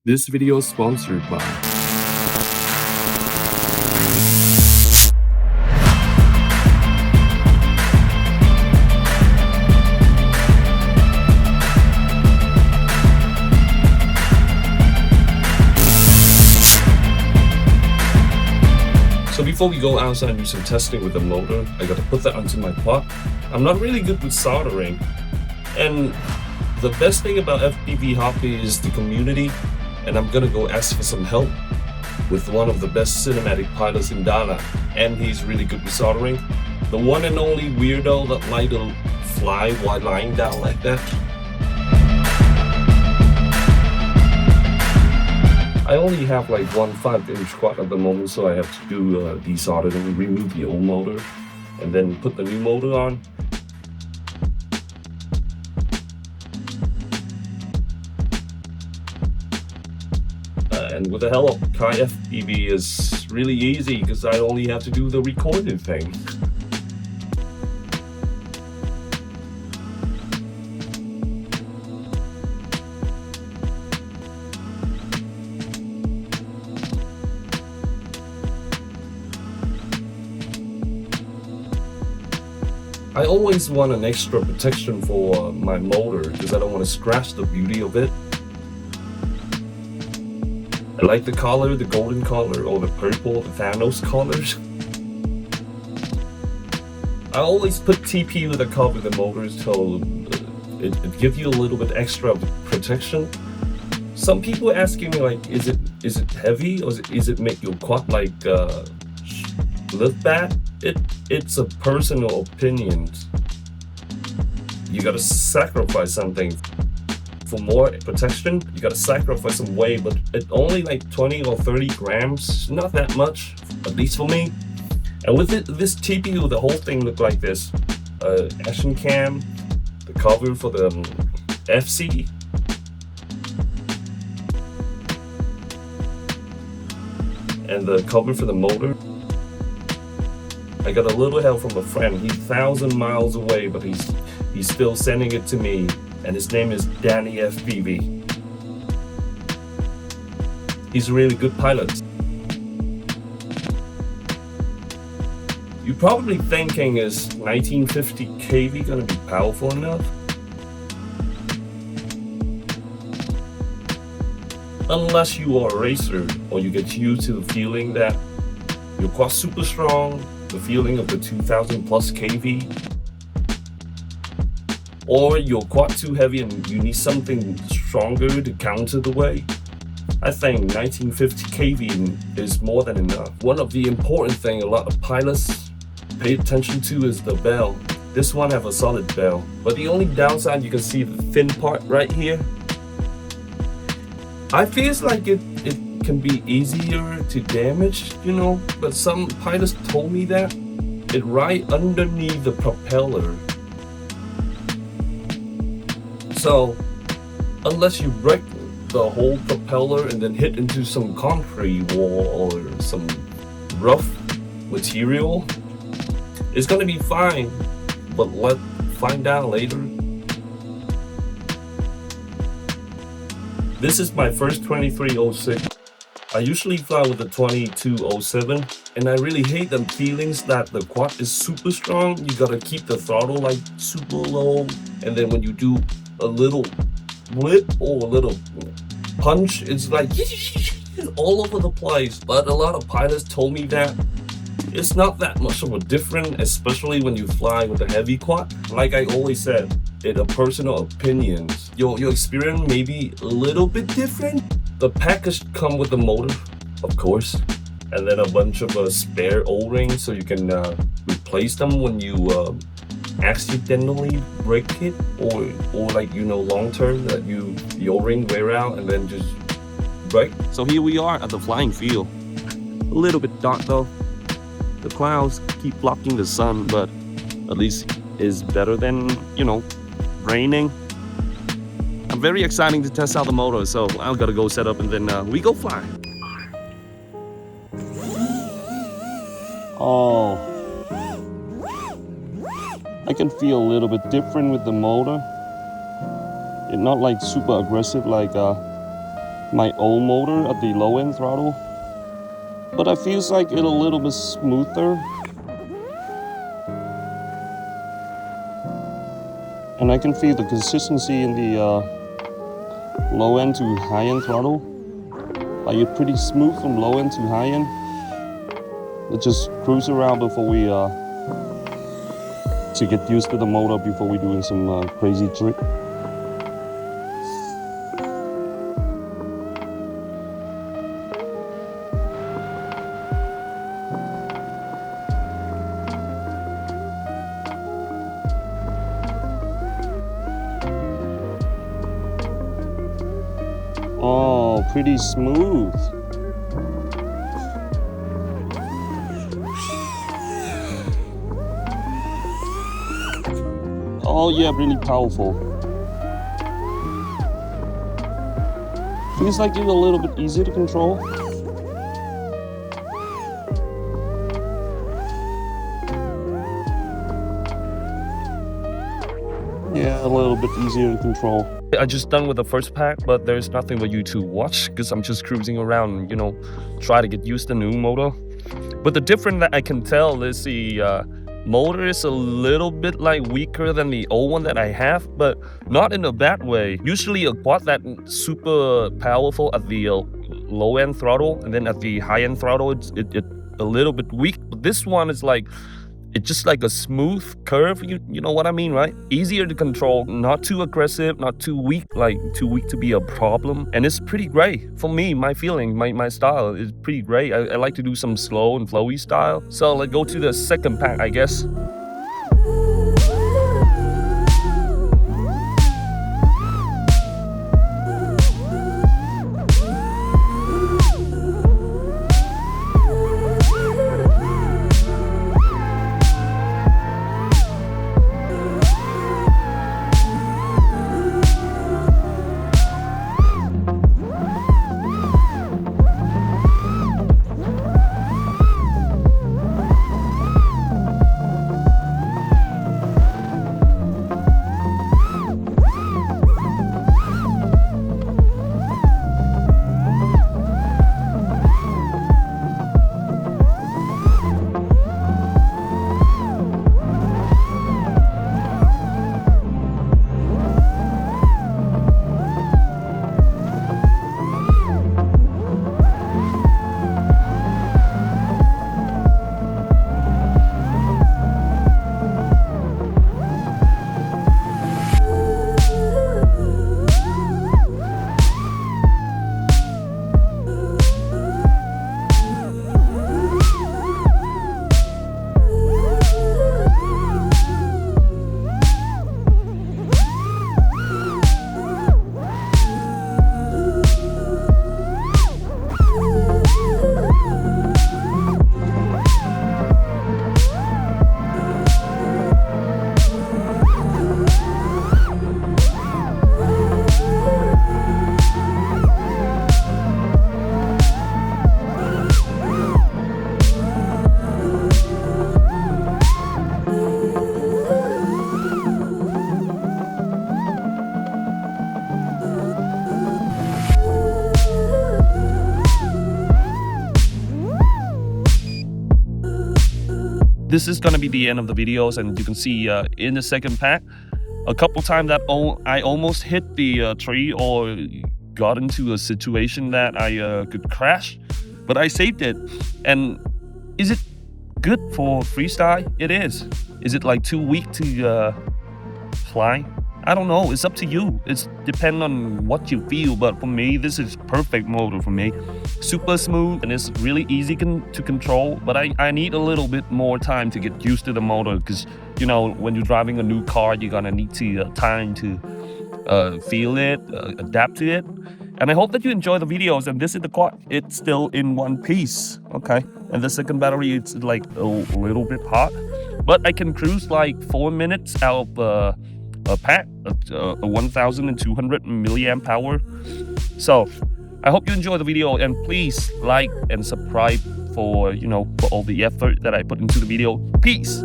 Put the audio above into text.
This video is sponsored by So before we go outside and do some testing with the motor, I gotta put that onto my pot. I'm not really good with soldering, and the best thing about FPV hockey is the community, and I'm gonna go ask for some help with one of the best cinematic pilots in Dana, and he's really good with soldering. The one and only weirdo that likes to fly while lying down like that. I only have like one 5-inch quad at the moment, so I have to do desoldering, remove the old motor, and then put the new motor on. And with the help of Kai FPV is really easy because I only have to do the recording thing. I always want an extra protection for my motor because I don't want to scratch the beauty of it. I like the color, the golden color, or the purple, the Thanos colors. I always put TP with the cover the motors so it gives you a little bit extra protection. Some people asking me like, is it heavy or is it make your quad like lift bad? It's a personal opinion. You gotta sacrifice something. For more protection, you gotta sacrifice some weight, but it's only like 20 or 30 grams, not that much, at least for me. And with this TPU, the whole thing looked like this. Action cam, the cover for the FC, and the cover for the motor. I got a little help from a friend. He's 1,000 miles away, but he's still sending it to me. And his name is Danny FPV. He's a really good pilot. You're probably thinking, is 1950 kV gonna be powerful enough? Unless you are a racer or you get used to the feeling that your quad's super strong, the feeling of the 2000 plus kV, or your quad too heavy and you need something stronger to counter the weight. I think 1950 kV is more than enough. One of the important things a lot of pilots pay attention to is the bell. This one have a solid bell, but the only downside, you can see the thin part right here. I feel like it can be easier to damage, you know, but some pilots told me that it right underneath the propeller. So, unless you break the whole propeller and then hit into some concrete wall or some rough material, it's gonna be fine, but let's find out later. This is my first 2306. I usually fly with the 2207, and I really hate the feelings that the quad is super strong. You gotta keep the throttle like super low, and then when you do a little blip or a little punch, it's like all over the place. But a lot of pilots told me that it's not that much of a difference, especially when you fly with a heavy quad. Like I always said, it's a personal opinion. Your experience may be a little bit different. The package come with the motor, of course, and then a bunch of spare O-rings so you can replace them when you accidentally break it, or like, you know, long term that the O-ring wear out and then just break. So here we are at the flying field. A little bit dark though. The clouds keep blocking the sun, but at least it's better than, you know, raining. I'm very excited to test out the motor, so I've got to go set up and then we go fly. Oh, I can feel a little bit different with the motor. It's not like super aggressive like my old motor at the low end throttle, but I feels like it a little bit smoother. And I can feel the consistency in the low end to high end throttle. Like it's pretty smooth from low end to high end. Let's just cruise around before we to get used to the motor before we doing some crazy trick. Oh, pretty smooth. Oh yeah, really powerful. Feels like it's a little bit easier to control. Yeah, a little bit easier to control. I just done with the first pack, but there's nothing for you to watch because I'm just cruising around, you know, try to get used to the new motor. But the difference that I can tell is the motor is a little bit like weaker than the old one that I have, but not in a bad way. Usually a quad that super powerful at the low end throttle, and then at the high end throttle it's a little bit weak. But this one is like, it's just like a smooth curve, you know what I mean, right? Easier to control, not too aggressive, not too weak, like too weak to be a problem. And it's pretty great. For me, my feeling, my style is pretty great. I like to do some slow and flowy style. So let's go to the second pack, I guess. This is gonna be the end of the videos, and you can see in the second pack, a couple times that I almost hit the tree or got into a situation that I could crash, but I saved it. And is it good for freestyle? It is. Is it like too weak to fly? I don't know, it's up to you. It's depend on what you feel, but for me, this is perfect motor for me. Super smooth, and it's really easy to control, but I need a little bit more time to get used to the motor, because, you know, when you're driving a new car, you're gonna need to time to feel it, adapt to it. And I hope that you enjoy the videos, and this is the quad. It's still in one piece, okay? And the second battery, it's like a little bit hot, but I can cruise like 4 minutes out of a pack, a 1200 milliamp hour. So I hope you enjoy the video, and please like and subscribe for, you know, for all the effort that I put into the video. Peace.